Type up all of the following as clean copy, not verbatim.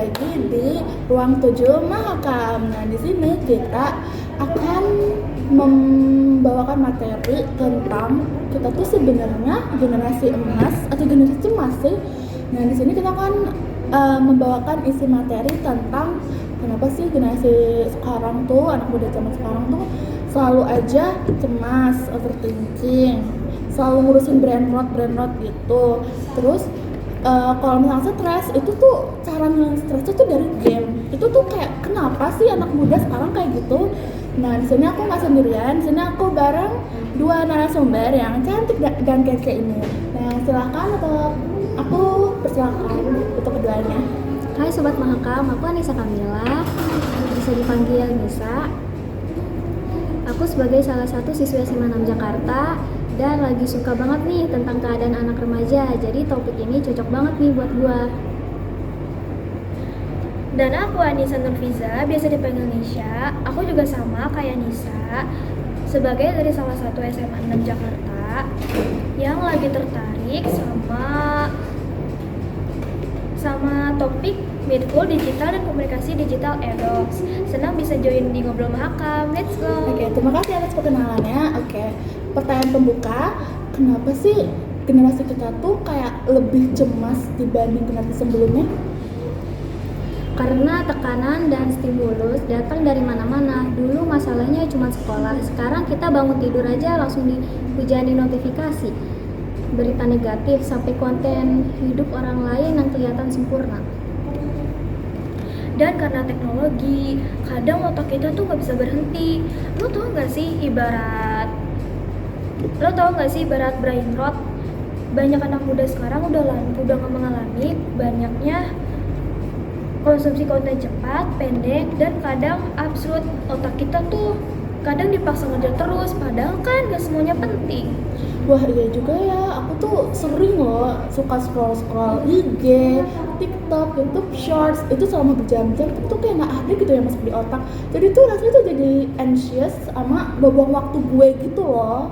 lagi di ruang 7 Mahakam. Nah, di sini kita akan membawakan materi tentang kita tuh sebenarnya generasi emas atau generasi cemas sih. Nah, di sini kita akan membawakan isi materi tentang kenapa sih generasi sekarang tuh, anak muda zaman sekarang tuh selalu aja cemas, overthinking, selalu ngurusin brain rot gitu. Terus kalau misalnya stres, itu tuh cara ngilangin stres tuh dari game. Itu tuh kayak kenapa sih anak muda sekarang kayak gitu? Nah, di sini aku nggak sendirian. Di sini aku bareng dua narasumber yang cantik dan kece ini. Nah, silakan atau aku persilakan untuk keduanya. Hai Sobat Mahakam, aku Anissa Kamila, bisa dipanggil Nisa. Aku sebagai salah satu siswa SMA 6 Jakarta dan lagi suka banget nih tentang keadaan anak remaja. Jadi topik ini cocok banget nih buat gua. Dan aku Anissa Nurfiza, biasa dipanggil Nisha. Aku juga sama kayak Nisa, sebagai dari salah satu SMA 6 Jakarta yang lagi tertarik sama topik Mindful Digital dan Komunikasi Digital Edox. Senang bisa join di Ngobrol Mahakam. Let's go. Oke, terima kasih atas perkenalannya. Oke, pertanyaan pembuka, kenapa sih generasi kita tuh kayak lebih cemas dibanding generasi sebelumnya? Karena tekanan dan stimulus datang dari mana-mana. Dulu masalahnya cuma sekolah, sekarang kita bangun tidur aja langsung dihujani notifikasi, berita negatif, sampai konten hidup orang lain yang kelihatan sempurna. Dan karena teknologi, kadang otak kita tuh nggak bisa berhenti. Lo tau nggak sih ibarat brain rot? Banyak anak muda sekarang udah mengalami banyaknya konsumsi konten cepat, pendek, dan kadang absurd. Otak kita tuh kadang dipaksa ngejar terus, padahal kan gak semuanya penting. Wah, iya juga ya, aku tuh sering loh suka scroll IG, TikTok, YouTube Shorts, itu selama berjam-jam tuh kayak gak ada gitu yang masuk di otak. Jadi tuh rasanya tuh jadi anxious sama buang waktu gue gitu loh.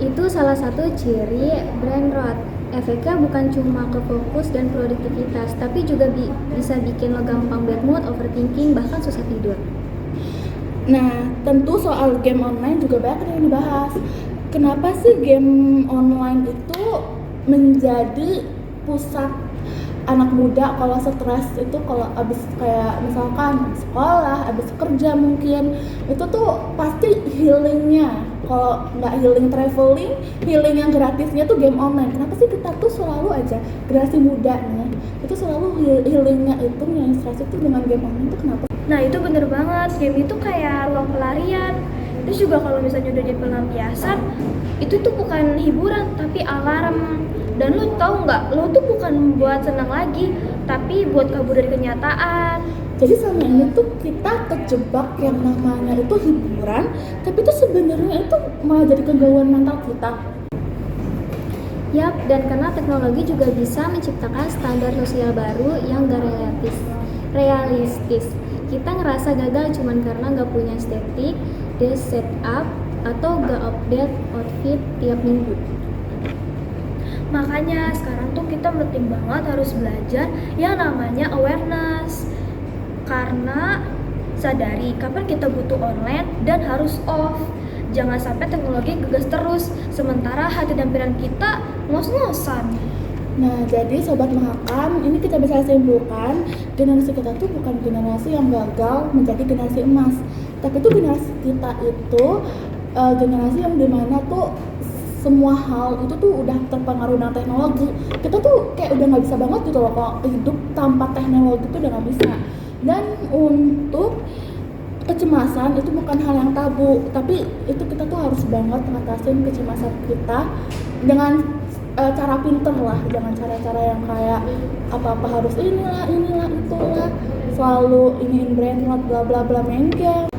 Itu salah satu ciri brain rot. Efeknya bukan cuma ke fokus dan produktivitas, tapi juga bisa bikin lo gampang bad mood, overthinking, bahkan susah tidur. Nah, tentu soal game online juga banyak yang dibahas. Kenapa sih game online itu menjadi pusat anak muda kalau stres itu, kalau abis kayak misalkan sekolah, abis kerja mungkin, itu tuh pasti healingnya. Kalau nggak healing traveling, healing yang gratisnya tuh game online. Kenapa sih kita tuh selalu aja generasi muda nih, itu selalu healingnya itu yang stres itu dengan game online itu kenapa? Nah itu bener banget, game itu kayak ruang pelarian. Terus juga kalau misalnya udah jadi pelampiasan, itu tuh bukan hiburan tapi alarm. Dan lo tau nggak, lo tuh bukan buat senang lagi, tapi buat kabur dari kenyataan. Jadi selama ini tuh kita kejebak yang namanya itu hiburan, tapi itu sebenarnya itu malah jadi kegangguan mental kita. Yap, dan karena teknologi juga bisa menciptakan standar sosial baru yang gak realistis. Kita ngerasa gagal cuman karena gak punya estetik, desk setup, atau gak update outfit tiap minggu. Makanya sekarang tuh kita penting banget harus belajar yang namanya awareness. Karena sadari kapan kita butuh online dan harus off. Jangan sampai teknologi gegas terus, sementara hati dan pikiran kita ngos-ngosan. Nah, jadi Sobat Mahakam, ini kita bisa simpulkan generasi kita tuh bukan generasi yang gagal menjadi generasi emas, tapi tuh generasi kita itu generasi yang dimana tuh semua hal itu tuh udah terpengaruh dengan teknologi. Kita tuh kayak udah nggak bisa banget gitu loh kalau hidup tanpa teknologi tuh udah nggak bisa. Dan untuk kecemasan itu bukan hal yang tabu, tapi itu kita tuh harus banget ngatasin kecemasan kita dengan cara pinter lah, jangan cara-cara yang kayak apa-apa harus inilah itulah, selalu iniin brain rot bla bla bla, main game.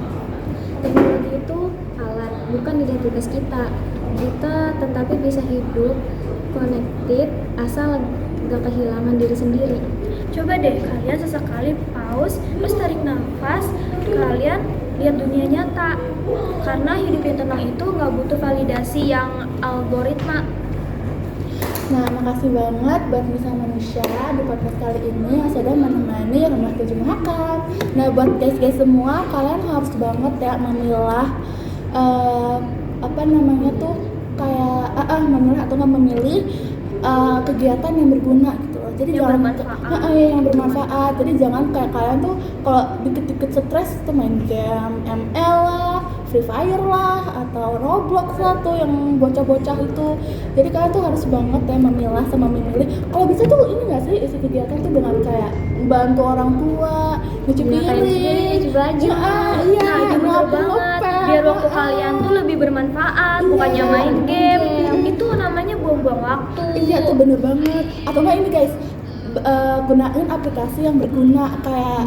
Teknologi itu alat, bukan identitas kita. Kita tetapi bisa hidup connected asal gak kehilangan diri sendiri. Coba deh kalian sesekali pause, terus tarik nafas, kalian lihat dunia nyata. Karena hidup yang tenang itu gak butuh validasi yang algoritma. Nah, makasih banget buat Nisa Manusia di podcast kali ini yang sudah menemani Rumah 7 Mahakam. Nah, buat guys-guys semua, kalian harus banget ya memilah apa namanya tuh kayak memilah atau nggak memilih kegiatan yang berguna gitu loh. Jadi Yang jangan bermanfaat. yang bermanfaat. Jadi jangan kayak kalian tuh kalau dikit-dikit stres tuh main game ML lah, Free Fire lah, atau Roblox lah tuh yang bocah-bocah itu. Jadi kalian tuh harus banget ya memilah sama memilih. Kalau bisa tuh ini nggak sih isi kegiatan tuh dengan kayak bantu orang tua, nyuci Iya, kayak piring, nyuci baju. iya, Nah, itu bener banget. Biar waktu kalian tuh lebih bermanfaat, Iya, bukannya main game. game. Itu namanya buang-buang waktu. Iya tuh bener banget. Atau enggak ini guys, gunain aplikasi yang berguna kayak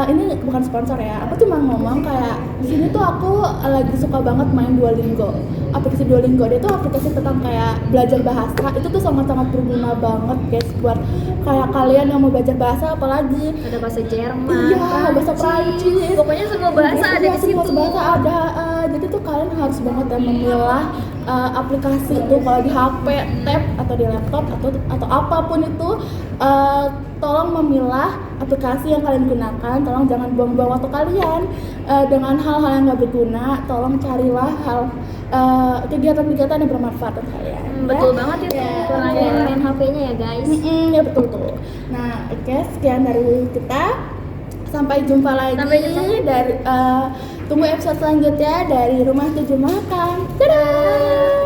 ini bukan sponsor ya. Aku cuma ngomong kayak di sini tuh aku lagi suka banget main Duolingo. Aplikasi Duolingo dia tuh aplikasi tentang kayak belajar bahasa. Itu tuh sangat-sangat berguna banget guys buat kayak kalian yang mau belajar bahasa apalagi. Ada bahasa Jerman, Iya, bahasa Prancis. Pokoknya semua bahasa ada di Semua situ. bahasa ada. Jadi tuh kalian harus banget ya memilah aplikasi itu kalau di HP, tab atau di laptop atau apapun itu tolong memilah aplikasi yang kalian gunakan. Tolong jangan buang-buang waktu kalian dengan hal-hal yang nggak berguna. Tolong carilah kegiatan-kegiatan yang bermanfaat untuk kalian. Betul banget itu. Ya. kurangin main HP-nya ya guys. Ya betul tuh. Nah, oke, sekian dari kita. Sampai jumpa lagi Sampai jumpa. dari tunggu episode selanjutnya dari Rumah 7 Mahakam. Dadah.